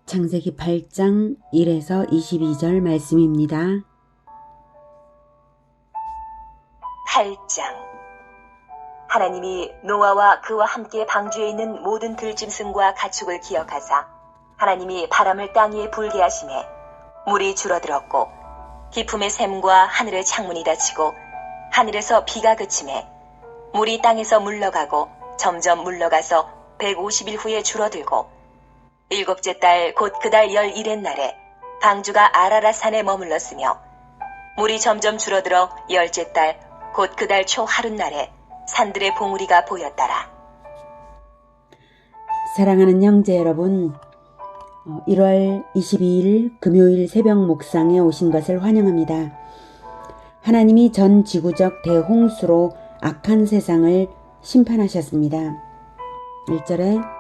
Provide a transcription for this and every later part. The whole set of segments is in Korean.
창세기 8장 1에서 22절 말씀입니다. 8장. 하나님이 노아와 그와 함께 방주에 있는 모든 들짐승과 가축을 기억하사 하나님이 바람을 땅 위에 불게 하시매 물이 줄어들었고 깊음의 샘과 하늘의 창문이 닫히고 하늘에서 비가 그치매 물이 땅에서 물러가고 점점 물러가서 150일 후에 줄어들고 일곱째 달 곧 그 달 11의 날에 방주가 아라랏산에 머물렀으며 물이 점점 줄어들어 열째 달 곧 그 달 초 하룻날에 산들의 봉우리가 보였더라. 사랑하는 형제 여러분, 1월 22일 금요일 새벽 묵상에 오신 것을 환영합니다. 하나님이 전 지구적 대홍수로 악한 세상을 심판하셨습니다. 1절에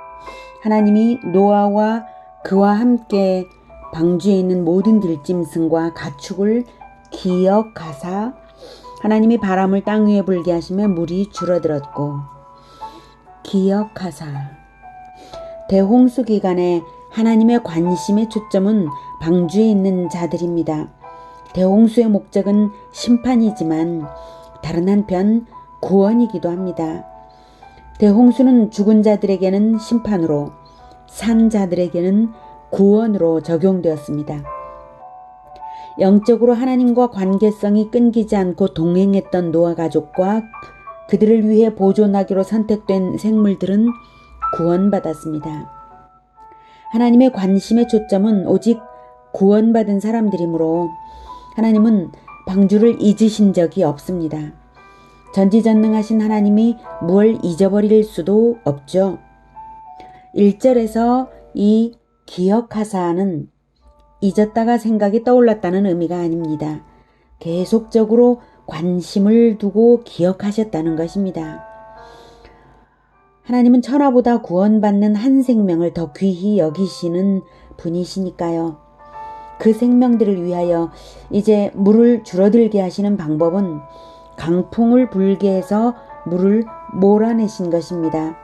하나님이 노아와 그와 함께 방주에 있는 모든 들짐승과 가축을 기억하사 하나님이 바람을 땅 위에 불게 하시며 물이 줄어들었고, 기억하사. 대홍수 기간에 하나님의 관심의 초점은 방주에 있는 자들입니다. 대홍수의 목적은 심판이지만 다른 한편 구원이기도 합니다. 대홍수는 죽은 자들에게는 심판으로, 산 자들에게는 구원으로 적용되었습니다. 영적으로 하나님과 관계성이 끊기지 않고 동행했던 노아 가족과 그들을 위해 보존하기로 선택된 생물들은 구원받았습니다. 하나님의 관심의 초점은 오직 구원받은 사람들이므로 하나님은 방주를 잊으신 적이 없습니다. 전지전능하신 하나님이 뭘 잊어버릴 수도 없죠. 1절에서 이 기억하사는 잊었다가 생각이 떠올랐다는 의미가 아닙니다. 계속적으로 관심을 두고 기억하셨다는 것입니다. 하나님은 천하보다 구원받는 한 생명을 더 귀히 여기시는 분이시니까요. 그 생명들을 위하여 이제 물을 줄어들게 하시는 방법은 강풍을 불게 해서 물을 몰아내신 것입니다.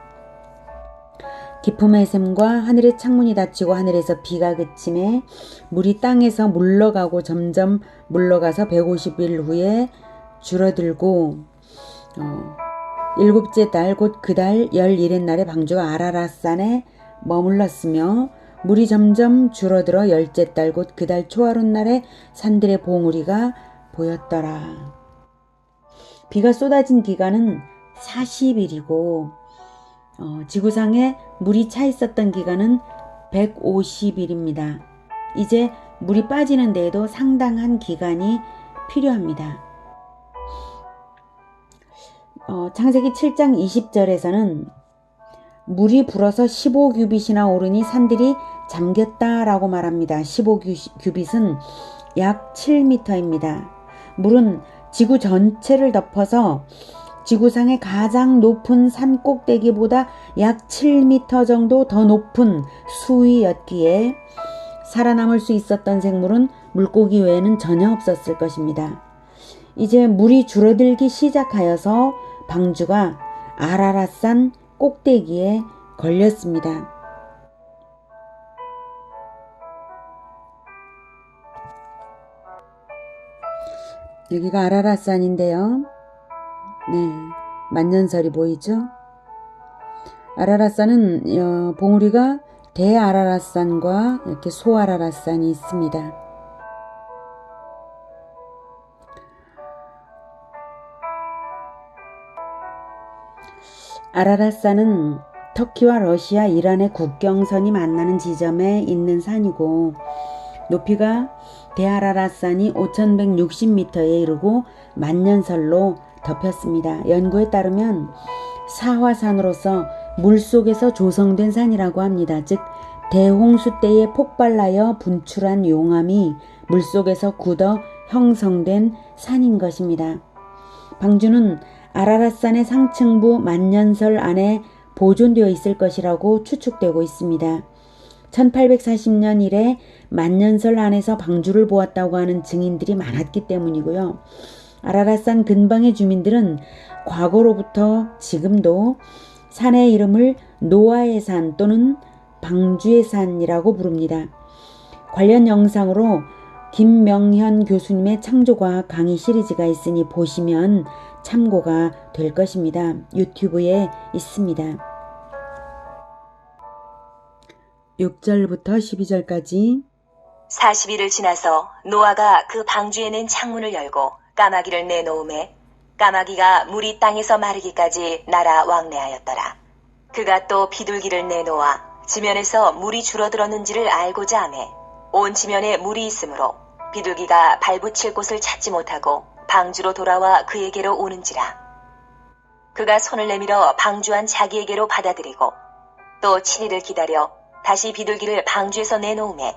깊음의 샘과 하늘의 창문이 닫히고 하늘에서 비가 그침에 물이 땅에서 물러가고 점점 물러가서 150일 후에 줄어들고 일곱째 달 곧 그 달 11의 날에 방주가 아라랏산에 머물렀으며 물이 점점 줄어들어 열째 달 곧 그 달 초하룻날에 산들의 봉우리가 보였더라. 비가 쏟아진 기간은 40일이고 지구상에 물이 차 있었던 기간은 150일입니다. 이제 물이 빠지는 데에도 상당한 기간이 필요합니다. 창세기 7장 20절에서는 물이 불어서 15규빗이나 오르니 산들이 잠겼다라고 말합니다. 15규빗은 약 7m입니다. 물은 지구 전체를 덮어서 지구상의 가장 높은 산 꼭대기보다 약 7m 정도 더 높은 수위였기에 살아남을 수 있었던 생물은 물고기 외에는 전혀 없었을 것입니다. 이제 물이 줄어들기 시작하여서 방주가 아라랏산 꼭대기에 걸렸습니다. 여기가 아라랏산인데요. 네, 만년설이 보이죠? 아라랏산은 봉우리가 대아라랏산과 이렇게 소아라랏산이 있습니다. 아라랏산은 터키와 러시아, 이란의 국경선이 만나는 지점에 있는 산이고 높이가 대아라랏산이 5160m에 이르고 만년설로 덮였습니다. 연구에 따르면 사화산으로서 물속에서 조성된 산이라고 합니다. 즉 대홍수 때에 폭발하여 분출한 용암이 물속에서 굳어 형성된 산인 것입니다. 방주는 아라랏산의 상층부 만년설 안에 보존되어 있을 것이라고 추측되고 있습니다. 1840년 이래 만년설 안에서 방주를 보았다고 하는 증인들이 많았기 때문이고요. 아라랏산 근방의 주민들은 과거로부터 지금도 산의 이름을 노아의 산 또는 방주의 산이라고 부릅니다. 관련 영상으로 김명현 교수님의 창조과학 강의 시리즈가 있으니 보시면 참고가 될 것입니다. 유튜브에 있습니다. 6절부터 12절까지 40일을 지나서 노아가 그 방주에 낸 창문을 열고 까마귀를 내놓음에 까마귀가 물이 땅에서 마르기까지 날아 왕래하였더라. 그가 또 비둘기를 내놓아 지면에서 물이 줄어들었는지를 알고자 하매 온 지면에 물이 있으므로 비둘기가 발붙일 곳을 찾지 못하고 방주로 돌아와 그에게로 오는지라. 그가 손을 내밀어 방주 안 자기에게로 받아들이고 또 7일을 기다려 다시 비둘기를 방주에서 내놓음에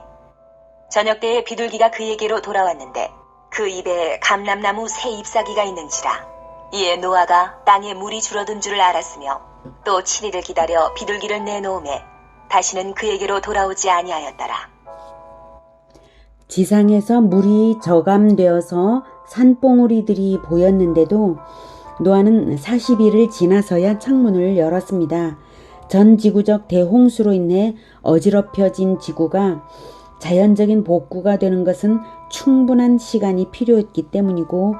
저녁 때에 비둘기가 그에게로 돌아왔는데 그 입에 감람나무 새 잎사귀가 있는지라. 이에 노아가 땅에 물이 줄어든 줄을 알았으며 또 7일을 기다려 비둘기를 내놓음에 다시는 그에게로 돌아오지 아니하였더라. 지상에서 물이 저감되어서 산봉우리들이 보였는데도 노아는 40일을 지나서야 창문을 열었습니다. 전 지구적 대홍수로 인해 어지럽혀진 지구가 자연적인 복구가 되는 것은 충분한 시간이 필요했기 때문이고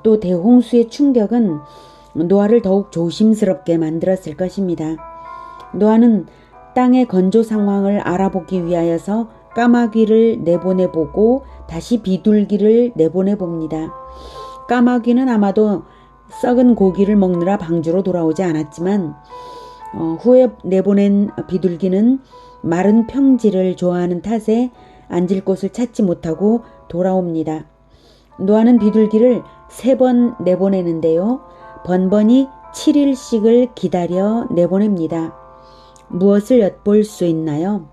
또 대홍수의 충격은 노아를 더욱 조심스럽게 만들었을 것입니다. 노아는 땅의 건조 상황을 알아보기 위하여서 까마귀를 내보내보고 다시 비둘기를 내보내봅니다. 까마귀는 아마도 썩은 고기를 먹느라 방주로 돌아오지 않았지만 후에 내보낸 비둘기는 마른 평지를 좋아하는 탓에 앉을 곳을 찾지 못하고 돌아옵니다. 노아는 비둘기를 3번 내보내는데요. 번번이 7일씩을 기다려 내보냅니다. 무엇을 엿볼 수 있나요?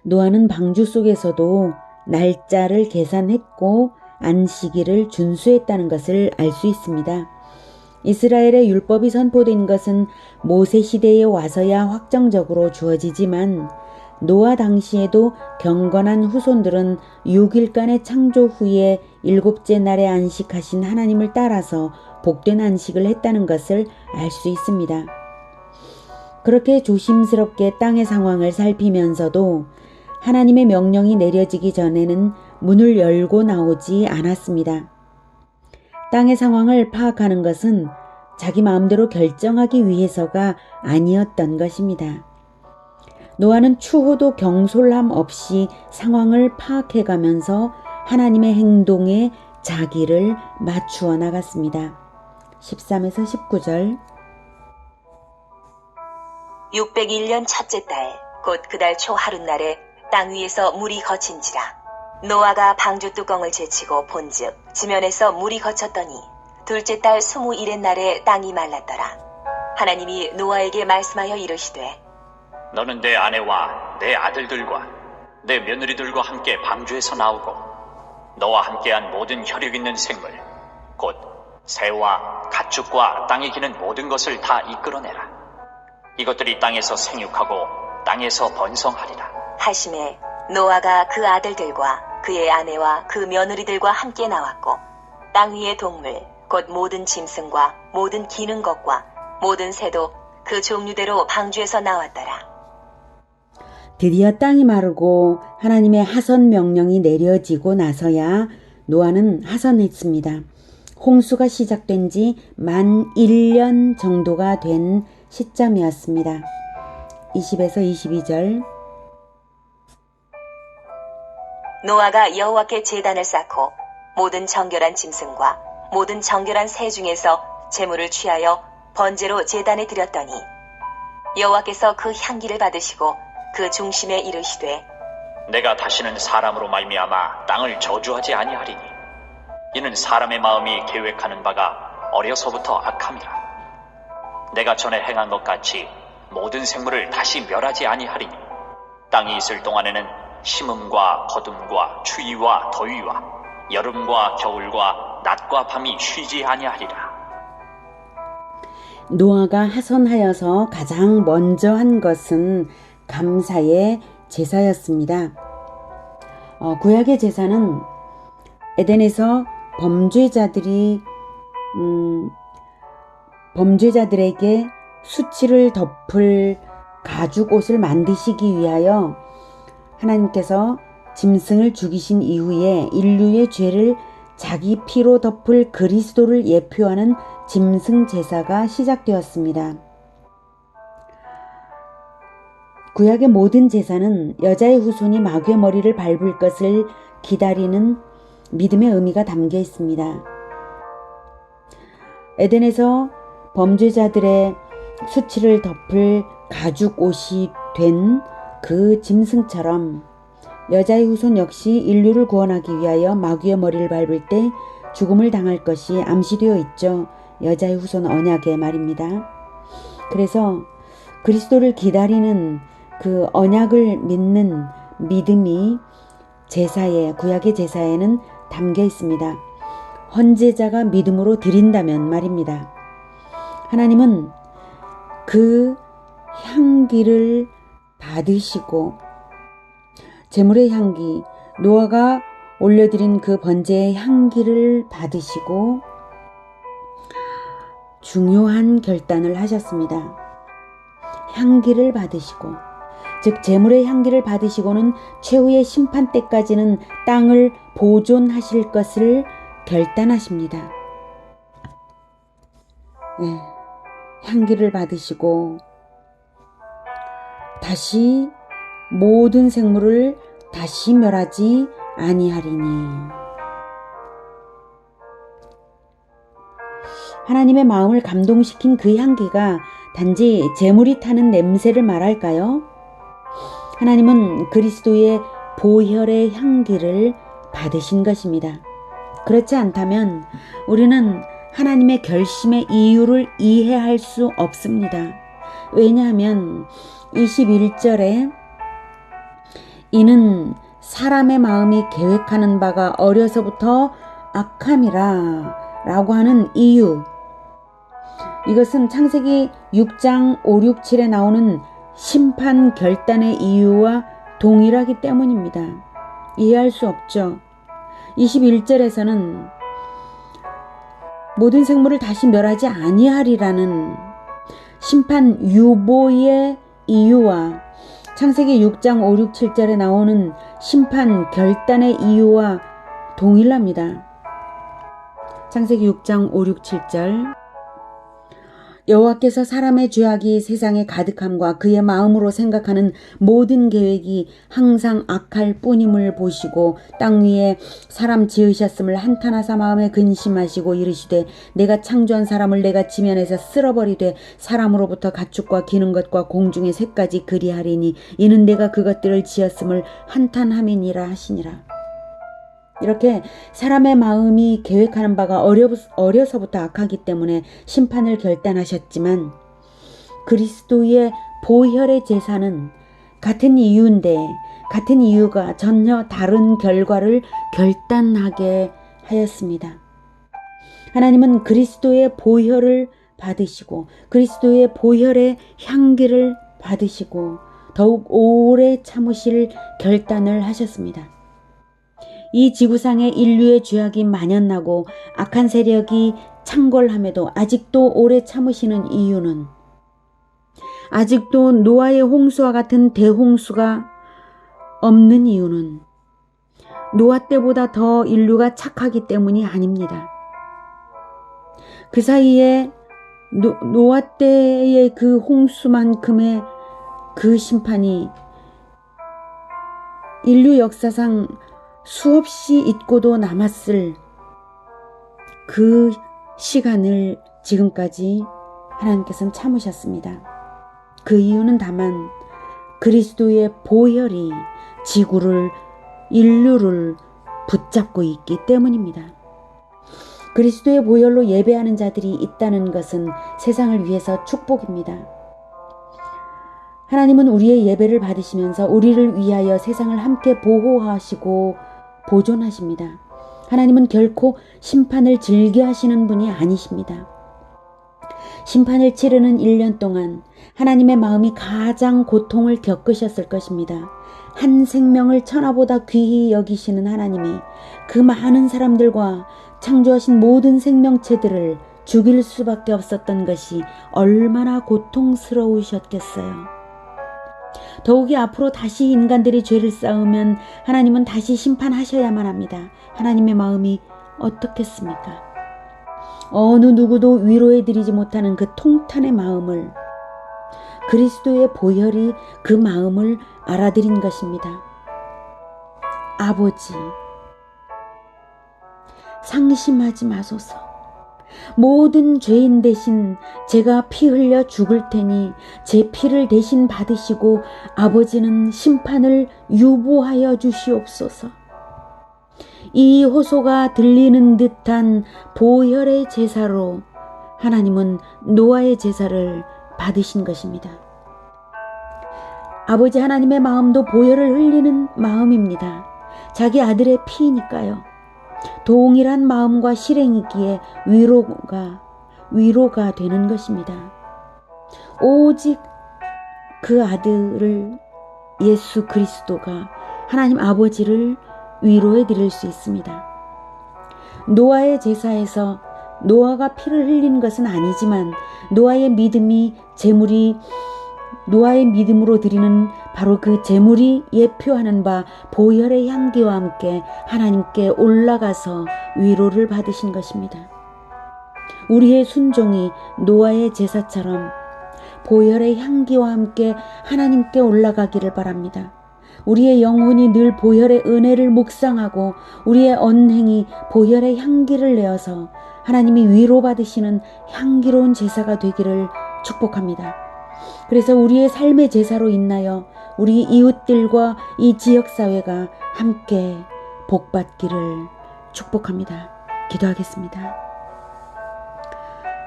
노아는 방주 속에서도 날짜를 계산했고 안식일을 준수했다는 것을 알 수 있습니다. 이스라엘의 율법이 선포된 것은 모세 시대에 와서야 확정적으로 주어지지만 노아 당시에도 경건한 후손들은 6일간의 창조 후에 7째 날에 안식하신 하나님을 따라서 복된 안식을 했다는 것을 알 수 있습니다. 그렇게 조심스럽게 땅의 상황을 살피면서도 하나님의 명령이 내려지기 전에는 문을 열고 나오지 않았습니다. 땅의 상황을 파악하는 것은 자기 마음대로 결정하기 위해서가 아니었던 것입니다. 노아는 추호도 경솔함 없이 상황을 파악해가면서 하나님의 행동에 자기를 맞추어 나갔습니다. 13에서 19절 601년 첫째 달, 곧 그 달 초 하룻날에 땅 위에서 물이 거친지라. 노아가 방주 뚜껑을 제치고 본즉 지면에서 물이 거쳤더니 둘째 달 21의 날에 땅이 말랐더라. 하나님이 노아에게 말씀하여 이르시되 너는 내 아내와 내 아들들과 내 며느리들과 함께 방주에서 나오고 너와 함께한 모든 혈육 있는 생물 곧 새와 가축과 땅에 기는 모든 것을 다 이끌어내라. 이것들이 땅에서 생육하고 땅에서 번성하리라. 하심에 노아가 그 아들들과 그의 아내와 그 며느리들과 함께 나왔고 땅 위의 동물 곧 모든 짐승과 모든 기는 것과 모든 새도 그 종류대로 방주에서 나왔더라. 드디어 땅이 마르고 하나님의 하선 명령이 내려지고 나서야 노아는 하선했습니다. 홍수가 시작된 지 만 1년 정도가 된 시점이었습니다. 20에서 22절 노아가 여호와께 제단을 쌓고 모든 정결한 짐승과 모든 정결한 새 중에서 제물을 취하여 번제로 제단에 드렸더니 여호와께서 그 향기를 받으시고 그 중심에 이르시되 내가 다시는 사람으로 말미암아 땅을 저주하지 아니하리니 이는 사람의 마음이 계획하는 바가 어려서부터 악함이라. 내가 전에 행한 것 같이 모든 생물을 다시 멸하지 아니하리니 땅이 있을 동안에는 심음과 거둠과 추위와 더위와 여름과 겨울과 낮과 밤이 쉬지 아니하리라. 노아가 하선하여서 가장 먼저 한 것은 감사의 제사였습니다. 구약의 제사는 에덴에서 범죄자들에게 수치를 덮을 가죽 옷을 만드시기 위하여 하나님께서 짐승을 죽이신 이후에 인류의 죄를 자기 피로 덮을 그리스도를 예표하는 짐승 제사가 시작되었습니다. 구약의 모든 제사는 여자의 후손이 마귀의 머리를 밟을 것을 기다리는 믿음의 의미가 담겨 있습니다. 에덴에서 범죄자들의 수치를 덮을 가죽 옷이 된 그 짐승처럼 여자의 후손 역시 인류를 구원하기 위하여 마귀의 머리를 밟을 때 죽음을 당할 것이 암시되어 있죠. 여자의 후손 언약의 말입니다. 그래서 그리스도를 기다리는 그 언약을 믿는 믿음이 제사에, 구약의 제사에는 담겨 있습니다. 헌제자가 믿음으로 드린다면 말입니다. 하나님은 그 향기를 받으시고 제물의 향기, 노아가 올려드린 그 번제의 향기를 받으시고 중요한 결단을 하셨습니다. 향기를 받으시고, 즉 제물의 향기를 받으시고는 최후의 심판 때까지는 땅을 보존하실 것을 결단하십니다. 네, 향기를 받으시고 다시 모든 생물을 다시 멸하지 아니하리니. 하나님의 마음을 감동시킨 그 향기가 단지 제물이 타는 냄새를 말할까요? 하나님은 그리스도의 보혈의 향기를 받으신 것입니다. 그렇지 않다면 우리는 하나님의 결심의 이유를 이해할 수 없습니다. 왜냐하면 21절에 이는 사람의 마음이 계획하는 바가 어려서부터 악함이라 라고 하는 이유, 이것은 창세기 6장 5, 6, 7에 나오는 심판 결단의 이유와 동일하기 때문입니다. 이해할 수 없죠. 21절에서는 모든 생물을 다시 멸하지 아니하리라는 심판 유보의 이유와 창세기 6장 5, 6, 7절에 나오는 심판 결단의 이유와 동일합니다. 창세기 6장 5, 6, 7절 여호와께서 사람의 죄악이 세상에 가득함과 그의 마음으로 생각하는 모든 계획이 항상 악할 뿐임을 보시고 땅 위에 사람 지으셨음을 한탄하사 마음에 근심하시고 이르시되 내가 창조한 사람을 내가 지면에서 쓸어버리되 사람으로부터 가축과 기는 것과 공중의 새까지 그리하리니 이는 내가 그것들을 지었음을 한탄함이니라 하시니라. 이렇게 사람의 마음이 계획하는 바가 어려서부터 악하기 때문에 심판을 결단하셨지만 그리스도의 보혈의 제사는 같은 이유인데 같은 이유가 전혀 다른 결과를 결단하게 하였습니다. 하나님은 그리스도의 보혈을 받으시고 그리스도의 보혈의 향기를 받으시고 더욱 오래 참으실 결단을 하셨습니다. 이 지구상에 인류의 죄악이 만연나고 악한 세력이 창궐함에도 아직도 오래 참으시는 이유는, 아직도 노아의 홍수와 같은 대홍수가 없는 이유는 노아 때보다 더 인류가 착하기 때문이 아닙니다. 그 사이에 노아 때의 그 홍수만큼의 그 심판이 인류 역사상 수없이 잊고도 남았을 그 시간을 지금까지 하나님께서는 참으셨습니다. 그 이유는 다만 그리스도의 보혈이 지구를, 인류를 붙잡고 있기 때문입니다. 그리스도의 보혈로 예배하는 자들이 있다는 것은 세상을 위해서 축복입니다. 하나님은 우리의 예배를 받으시면서 우리를 위하여 세상을 함께 보호하시고 보존하십니다. 하나님은 결코 심판을 즐겨 하시는 분이 아니십니다. 심판을 치르는 1년 동안 하나님의 마음이 가장 고통을 겪으셨을 것입니다. 한 생명을 천하보다 귀히 여기시는 하나님이 그 많은 사람들과 창조하신 모든 생명체들을 죽일 수밖에 없었던 것이 얼마나 고통스러우셨겠어요. 더욱이 앞으로 다시 인간들이 죄를 쌓으면 하나님은 다시 심판하셔야만 합니다. 하나님의 마음이 어떻겠습니까? 어느 누구도 위로해드리지 못하는 그 통탄의 마음을, 그리스도의 보혈이 그 마음을 알아들인 것입니다. 아버지, 상심하지 마소서. 모든 죄인 대신 제가 피 흘려 죽을 테니 제 피를 대신 받으시고 아버지는 심판을 유보하여 주시옵소서. 이 호소가 들리는 듯한 보혈의 제사로 하나님은 노아의 제사를 받으신 것입니다. 아버지 하나님의 마음도 보혈을 흘리는 마음입니다. 자기 아들의 피니까요. 동일한 마음과 실행이기에 위로가 되는 것입니다. 오직 그 아들을, 예수 그리스도가 하나님 아버지를 위로해 드릴 수 있습니다. 노아의 제사에서 노아가 피를 흘린 것은 아니지만 노아의 믿음으로 드리는 바로 그 제물이 예표하는 바 보혈의 향기와 함께 하나님께 올라가서 위로를 받으신 것입니다. 우리의 순종이 노아의 제사처럼 보혈의 향기와 함께 하나님께 올라가기를 바랍니다. 우리의 영혼이 늘 보혈의 은혜를 묵상하고 우리의 언행이 보혈의 향기를 내어서 하나님이 위로받으시는 향기로운 제사가 되기를 축복합니다. 그래서 우리의 삶의 제사로 인하여 우리 이웃들과 이 지역사회가 함께 복받기를 축복합니다. 기도하겠습니다.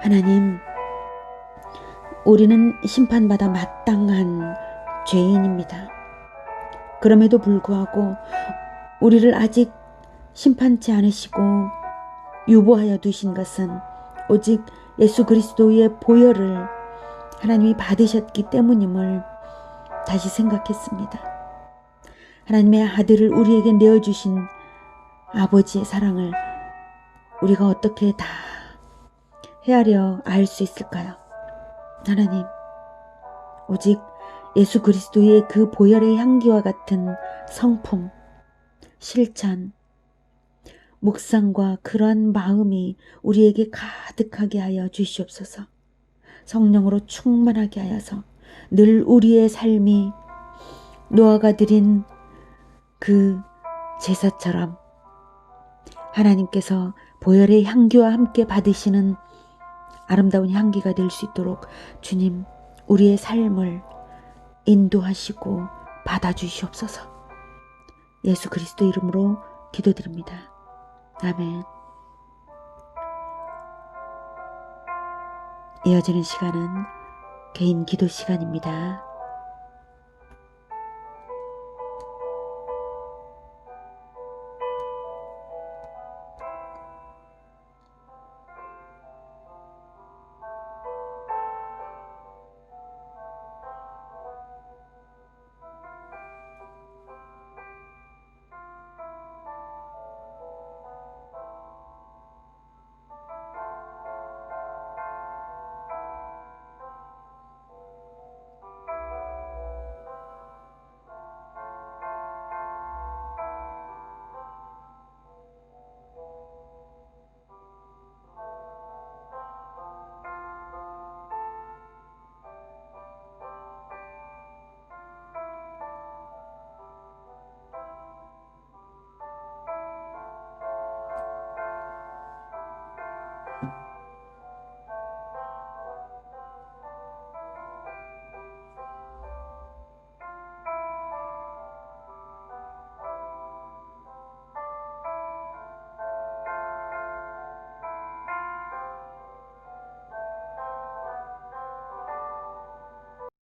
하나님, 우리는 심판받아 마땅한 죄인입니다. 그럼에도 불구하고 우리를 아직 심판치 않으시고 유보하여 두신 것은 오직 예수 그리스도의 보혈을 하나님이 받으셨기 때문임을 다시 생각했습니다. 하나님의 아들을 우리에게 내어주신 아버지의 사랑을 우리가 어떻게 다 헤아려 알 수 있을까요? 하나님, 오직 예수 그리스도의 그 보혈의 향기와 같은 성품, 실천, 묵상과 그러한 마음이 우리에게 가득하게 하여 주시옵소서. 성령으로 충만하게 하여서 늘 우리의 삶이 노아가 드린 그 제사처럼 하나님께서 보혈의 향기와 함께 받으시는 아름다운 향기가 될 수 있도록 주님, 우리의 삶을 인도하시고 받아주시옵소서. 예수 그리스도 이름으로 기도드립니다. 아멘. 이어지는 시간은 개인 기도 시간입니다.